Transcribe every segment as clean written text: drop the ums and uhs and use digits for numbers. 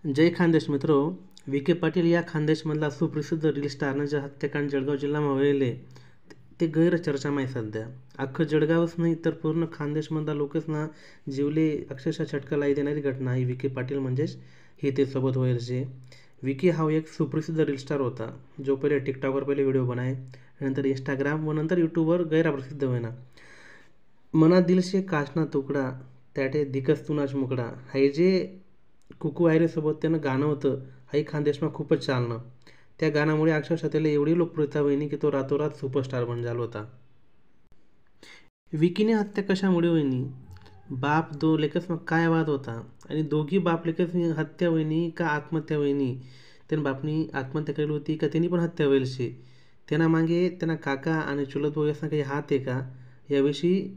जय खानदेश मित्रो. विखे पाटील या खानदेशमधला सुप्रसिद्ध रील स्टारनं जे हत्याकांड जळगाव जिल्ह्याમાં व्हायले ते गैर चर्चाમાં आहे सध्या. अख्खं जळगावच नाही तर पूर्ण खानदेशमधला लोकच ना जीवले अक्षरशः झटका लाई देणारी घटना ही विखे पाटील म्हणजेच हे ते सोबत व्हायचे. विकी हा एक सुप्रसिद्ध रील स्टार होता जो पहिले टिकटॉकवर पहिले व्हिडिओ बनाए, नंतर इंस्टाग्राम व नंतर यूट्यूबवर गैर प्रसिद्ध होईना. मना दिलशे काचना तुकडा त्याटे दिकस तुनाच मुकडा हे जे कुकू आयरेसोबत त्यानं गाणं होतं हाही खानदेशમાં खूपच चालणं. त्या गाण्यामुळे अक्षरशः त्याला एवढी लोकप्रियता होईनी की तो रातोरात सुपरस्टार बन झाला होता. विकीने हत्या कशामुळे होईनी? बाप दो लेकसમાં काय वाद होता आणि दोघी बाप लेकसनी हत्या होईनी का आत्महत्या होईनी? त्यानं बापनी आत्महत्या केली होती का त्यांनी पण हत्या होईल शे? त्यांना मागे त्यांना काका आणि चुलत भाऊ यासना काही हात आहे का याविषयी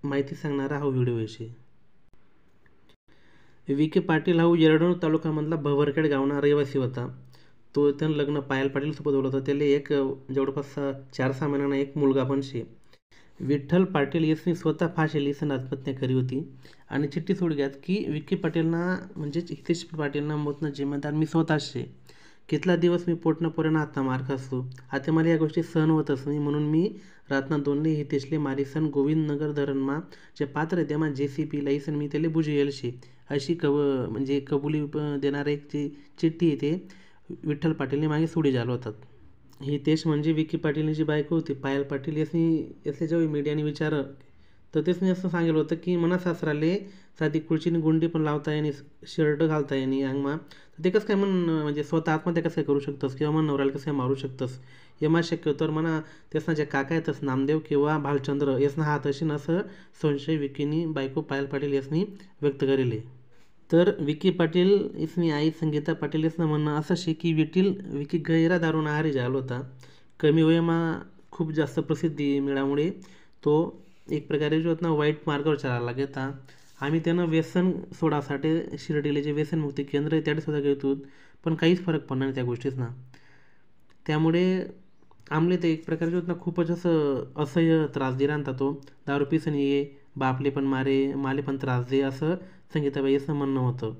माहिती सांगणारा हा व्हिडिओ आहे. विखे पाटील हा येरडूर तालुक्यामधला भवरखेड गावना रहिवासी होता. तो त्यानं लग्न पायल पाटील सोबत होलं होतं. त्याला एक जवळपास 4-6 महिन्यानं एक मुलगा पण शे. विठ्ठल पाटील यांनी स्वतः फाशी लिहिसन आत्महत्या करी होती आणि चिठ्ठी सोडग्यात की विखे पाटीलना म्हणजेच हितेश पाटीलना मोतनं जिम्मेदार मी स्वतःच शे. कितला दिवस मी पोटनं पोरांना हातना मार खासतो. आता मला या गोष्टी सहन होतच नाही म्हणून मी रातना दोनले हितेशले मारिसन गोविंदनगर धरणमा जे पात्र तेमा JCP लाईसन मी त्याला बुजेल शे अशी म्हणजे कबुली देणारे एक जी चिठ्ठी येते विठ्ठल पाटीलने मागे सोडी झालं होतात. हितेश म्हणजे विखे पाटीलची बायको होती पायल पाटील. यासने जेव्हा मीडियाने विचारलं तर त्यासने असं सांगितलं होतं की मना सासराले साधी खुर्चीने गुंडी पण लावता येणे, शर्ट घालता येणे अंगमा, तर ते कसं काय म्हणजे स्वतः आत्महत्या कसं काय करू शकतस किंवा मग नवऱ्याला कसं काय मारू शकतस यमा शक्य तर म्हणा त्यासना जे काका येतस नामदेव किंवा भालचंद्र यासना हात असेल असं संशय विकीनी बायको पायल पाटील यासनी व्यक्त करेले. तर विखे पाटील इसनी आई संगीता पाटील यासनं म्हणणं असं शे की विकी गैरा दारून आहारी झाला होता. कमी वयमा खूप जास्त प्रसिद्धी मिळाल्यामुळे तो एक प्रकारे जो होता वाईट मार्गावर चालायला लागेता. आम्ही त्यानं व्यसन सोडासाठी शिर्डीले जे व्यसनमुक्ती केंद्र आहे त्याकडे सुद्धा घेतो पण काहीच फरक पडणार नाही त्या गोष्टीतना. त्यामुळे आमले ते एक प्रकारे जो होता खूपच असं असह्य त्रास दिला आणता तो दारू पिसन ये बापले पण माले पण त्रास दे असं संगीताबाई असं म्हणणं होतं.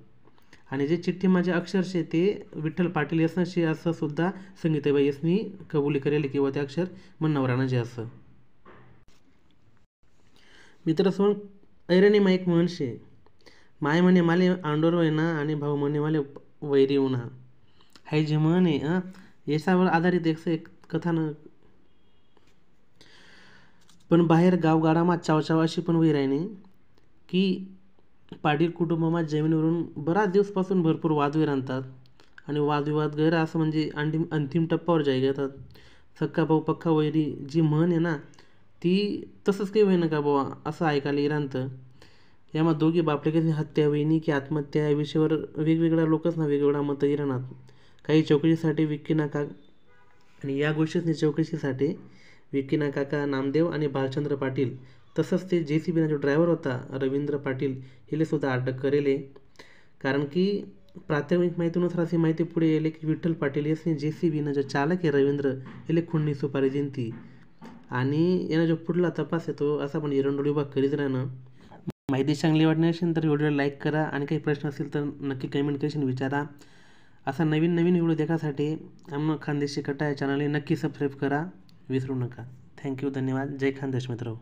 आणि जे चिठ्ठी माझे अक्षर शे ते विठ्ठल पाटील यसनं शे असं सुद्धा संगीताबाई यसनी कबुली करेल किंवा ते अक्षर मन नवरानं जे असं. मित्र सोन ऐरणी माईक म्हण शे माय म्हणे माले आंडोर वयना आणि भाऊ म्हणे माले वैरी उन्हा हाय जे म्हण आहे याच्यावर आधारित एक कथानक. पण बाहेर गावगाडामा चावचाव अशी पण वही राहिनी की पाटील कुटुंबामा जमिनीवरून बराच दिवसपासून भरपूर वादविवाद आणतात आणि वादविवाद गैर असं म्हणजे अंतिम टप्प्यावर जाई घेतात. सक्का भाऊ पक्का वैरी जी म्हण आहे ना ती तसंच काही होईना का बाबा असं ऐकायला इरांत. यामा दोघी बापलेकांनी हत्या होईनी की आत्महत्या या विषयावर वेगवेगळ्या लोकच ना वेगवेगळ्या मतं इराणात. काही चौकशीसाठी विक्कीना का आणि या गोष्टींनी चौकशीसाठी विक्कीना काका नामदेव आणि भालचंद्र पाटील तसंच ते JCBना जो ड्रायव्हर होता रवींद्र पाटील हिला सुद्धा अटक करेले. कारण की प्राथमिक माहितीनुसार अशी माहिती पुढे येईल की विठ्ठल पाटील यासने JCBनं जो चालक आहे रवींद्र याला खूननी सुपारी दिली आणि यानं जो पुढला तपास येतो असा पण एरंडोल विभाग करीत राहणं. माहिती चांगली वाटणार असेल तर व्हिडिओला लाईक करा आणि काही प्रश्न असेल तर नक्की कमेंट करून विचारा. असा नवीन व्हिडिओ देखासाठी आम्हाला खानदेशी कट्टा या चॅनलला नक्की सबस्क्राईब करा विसरू नका. थँक्यू, धन्यवाद. जय खानदेश मित्र.